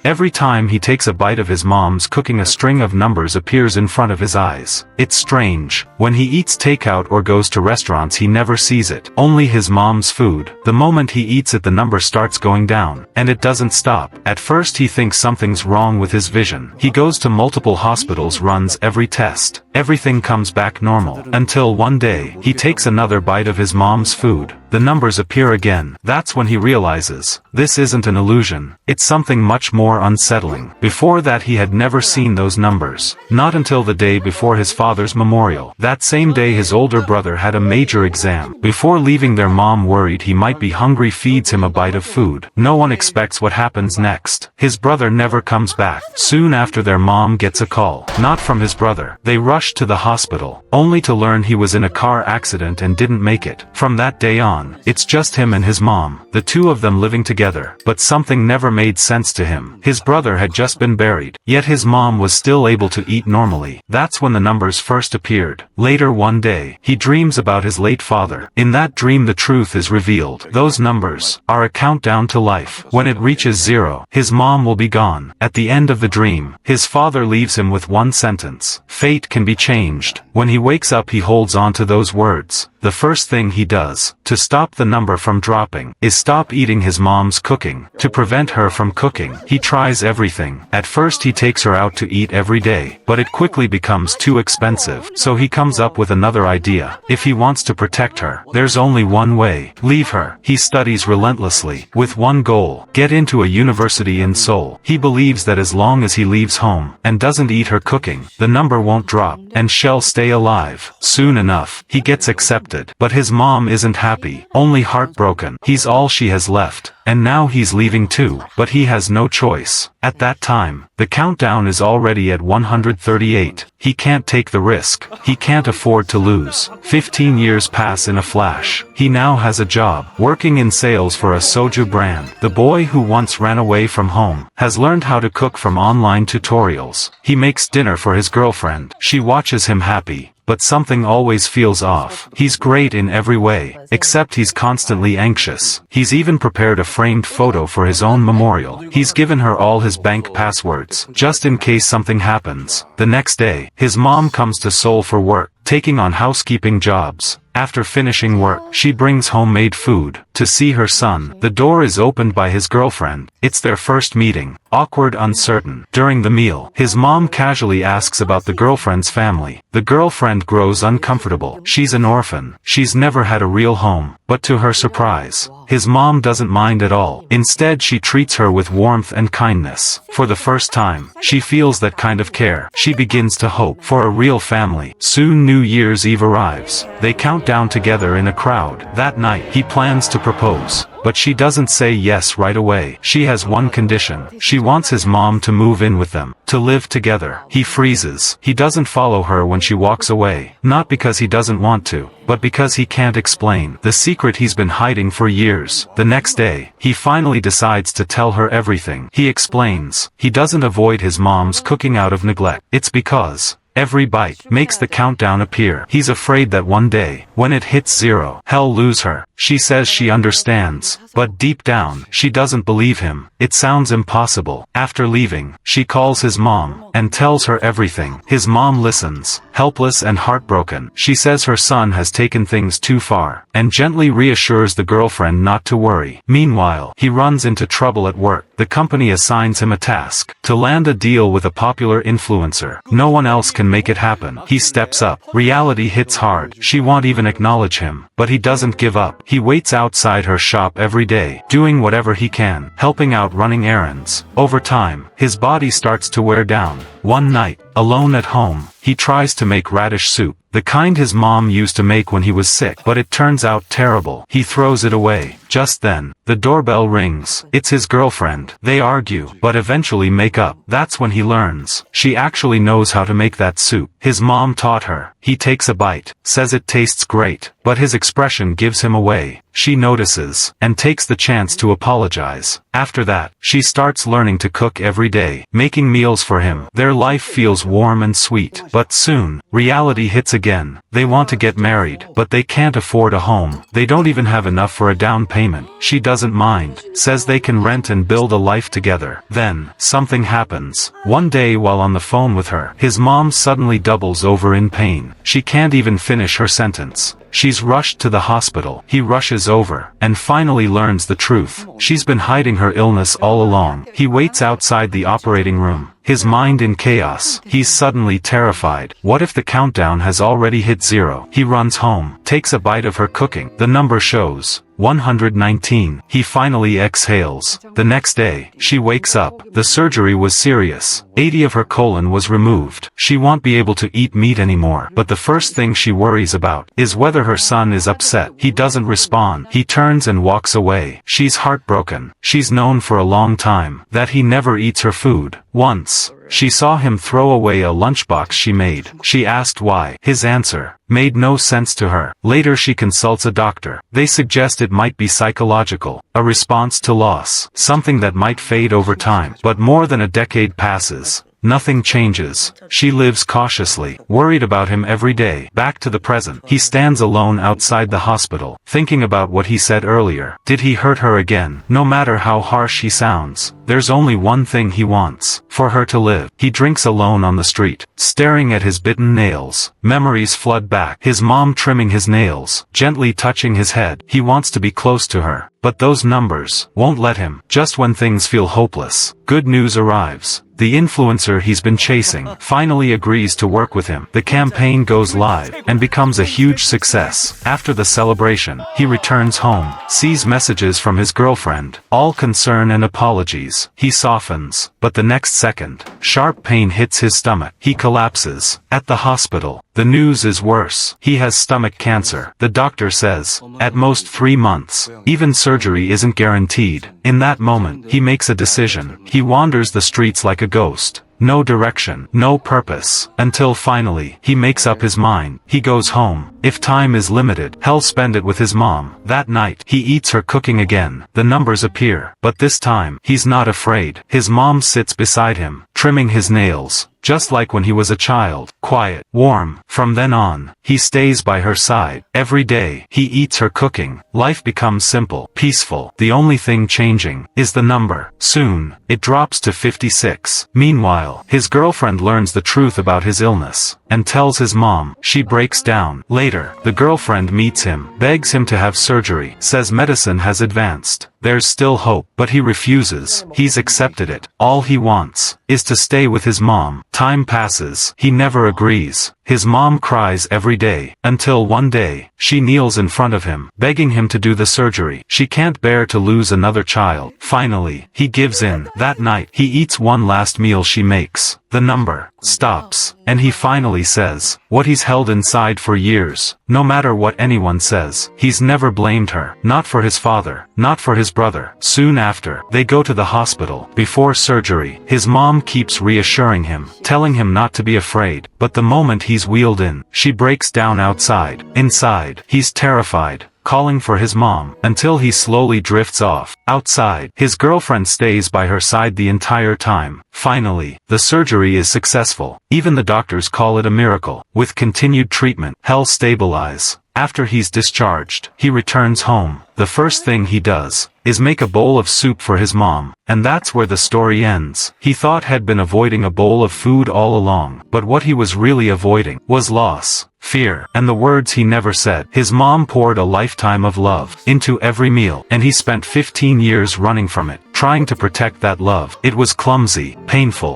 Every time he takes a bite of his mom's cooking, a string of numbers appears in front of his eyes. It's strange. When he eats takeout or goes to restaurants, he never sees it. Only his mom's food. The moment he eats it, the number starts going down. And it doesn't stop. At first he thinks something's wrong with his vision. He goes to multiple hospitals, runs every test. Everything comes back normal. Until one day, he takes another bite of his mom's food. The numbers appear again. That's when he realizes, this isn't an illusion. It's something much more unsettling. Before that he had never seen those numbers. Not until the day before his father's memorial. That same day his older brother had a major exam. Before leaving, their mom, worried he might be hungry, feeds him a bite of food. No one expects what happens next. His brother never comes back. Soon after, their mom gets a call. Not from his brother. They rush to the hospital, only to learn he was in a car accident and didn't make it. From that day on, it's just him and his mom, the two of them living together. But something never made sense to him. His brother had just been buried, yet his mom was still able to eat normally. That's when the numbers first appeared. Later one day, he dreams about his late father. In that dream, the truth is revealed. Those numbers are a countdown to life. When it reaches 0, his mom will be gone. At the end of the dream, his father leaves him with one sentence: fate can be changed. When he wakes up, he holds on to those words. The first thing he does, to stop the number from dropping, is stop eating his mom's cooking. To prevent her from cooking, he tries everything. At first he takes her out to eat every day, but it quickly becomes too expensive. So he comes up with another idea. If he wants to protect her, there's only one way: leave her. He studies relentlessly, with one goal: get into a university in Seoul. He believes that as long as he leaves home, and doesn't eat her cooking, the number won't drop, and she'll stay alive. Soon enough, he gets accepted. But his mom isn't happy, only heartbroken. He's all she has left. And now he's leaving too, but he has no choice. At that time, the countdown is already at 138. He can't take the risk. He can't afford to lose. 15 years pass in a flash. He now has a job, working in sales for a soju brand. The boy who once ran away from home has learned how to cook from online tutorials. He makes dinner for his girlfriend. She watches him happy. But something always feels off. He's great in every way, except he's constantly anxious. He's even prepared a framed photo for his own memorial. He's given her all his bank passwords, just in case something happens. The next day, his mom comes to Seoul for work, taking on housekeeping jobs. After finishing work, she brings homemade food to see her son. The door is opened by his girlfriend. It's their first meeting. Awkward, uncertain. During the meal, his mom casually asks about the girlfriend's family. The girlfriend grows uncomfortable. She's an orphan. She's never had a real home. But to her surprise, his mom doesn't mind at all. Instead, she treats her with warmth and kindness. For the first time, she feels that kind of care. She begins to hope for a real family. Soon New Year's Eve arrives. They count down together in a crowd. That night, he plans to propose. But she doesn't say yes right away. She has one condition. She wants his mom to move in with them, to live together. He freezes. He doesn't follow her when she walks away. Not because he doesn't want to, but because he can't explain the secret he's been hiding for years. The next day, he finally decides to tell her everything. He explains. He doesn't avoid his mom's cooking out of neglect. It's because every bite makes the countdown appear. He's afraid that one day, when it hits 0, he'll lose her. She says she understands, but deep down, she doesn't believe him. It sounds impossible. After leaving, she calls his mom and tells her everything. His mom listens, helpless and heartbroken. She says her son has taken things too far, and gently reassures the girlfriend not to worry. Meanwhile, he runs into trouble at work. The company assigns him a task: to land a deal with a popular influencer. No one else can make it happen. He steps up. Reality hits hard. She won't even acknowledge him, but he doesn't give up. He waits outside her shop every day, doing whatever he can, helping out, running errands. Over time, his body starts to wear down. One night, alone at home, he tries to make radish soup, the kind his mom used to make when he was sick, but it turns out terrible. He throws it away. Just then, the doorbell rings. It's his girlfriend. They argue, but eventually make up. That's when he learns she actually knows how to make that soup. His mom taught her. He takes a bite, says it tastes great, but his expression gives him away. She notices, and takes the chance to apologize. After that, she starts learning to cook every day, making meals for him. Their life feels warm and sweet. But soon, reality hits again. They want to get married, but they can't afford a home. They don't even have enough for a down payment. She doesn't mind, says they can rent and build a life together. Then, something happens. One day while on the phone with her, his mom suddenly doubles over in pain. She can't even finish her sentence. She's rushed to the hospital. He rushes over, and finally learns the truth. She's been hiding her illness all along. He waits outside the operating room, his mind in chaos. He's suddenly terrified. What if the countdown has already hit 0? He runs home, takes a bite of her cooking. The number shows 119. He finally exhales. The next day, she wakes up. The surgery was serious. 80 of her colon was removed. She won't be able to eat meat anymore. But the first thing she worries about is whether her son is upset. He doesn't respond. He turns and walks away. She's heartbroken. She's known for a long time that he never eats her food. Once, she saw him throw away a lunchbox she made. She asked why. His answer made no sense to her. Later she consults a doctor. They suggest it might be psychological, a response to loss, something that might fade over time. But more than a decade passes. Nothing changes. She lives cautiously, worried about him every day. Back to the present. He stands alone outside the hospital, thinking about what he said earlier. Did he hurt her again? No matter how harsh he sounds, there's only one thing he wants: for her to live. He drinks alone on the street, staring at his bitten nails. Memories flood back. His mom trimming his nails, gently touching his head. He wants to be close to her, but those numbers won't let him. Just when things feel hopeless, good news arrives. The influencer he's been chasing finally agrees to work with him. The campaign goes live and becomes a huge success. After the celebration, he returns home, sees messages from his girlfriend, all concern and apologies. He softens, but the next second, sharp pain hits his stomach. He collapses. At the hospital, the news is worse. He has stomach cancer. The doctor says, at most 3 months. Even surgery isn't guaranteed. In that moment, he makes a decision. He wanders the streets like a ghost. No direction, no purpose, until finally, he makes up his mind. He goes home. If time is limited, he'll spend it with his mom. That night, he eats her cooking again. The numbers appear, but this time, he's not afraid. His mom sits beside him, trimming his nails, just like when he was a child. Quiet, warm. From then on, he stays by her side. Every day, he eats her cooking. Life becomes simple, peaceful. The only thing changing is the number. Soon, it drops to 56. Meanwhile, his girlfriend learns the truth about his illness, and tells his mom. She breaks down. Later, the girlfriend meets him, begs him to have surgery, says medicine has advanced. There's still hope, but he refuses. He's accepted it. All he wants is to stay with his mom. Time passes. He never agrees. His mom cries every day, until one day, she kneels in front of him, begging him to do the surgery. She can't bear to lose another child. Finally, he gives in. That night, he eats one last meal she makes. The number stops, and he finally says what he's held inside for years. No matter what anyone says, he's never blamed her. Not for his father, not for his brother. Soon after, they go to the hospital. Before surgery, his mom keeps reassuring him, telling him not to be afraid. But the moment he's wheeled in, she breaks down outside. Inside, he's terrified, calling for his mom, until he slowly drifts off. Outside, his girlfriend stays by her side the entire time. Finally, the surgery is successful. Even the doctors call it a miracle. With continued treatment, he'll stabilize. After he's discharged, he returns home. The first thing he does is make a bowl of soup for his mom, and that's where the story ends. He thought he'd been avoiding a bowl of food all along, but what he was really avoiding was loss, fear, and the words he never said. His mom poured a lifetime of love into every meal, and he spent 15 years running from it, trying to protect that love. It was clumsy, painful,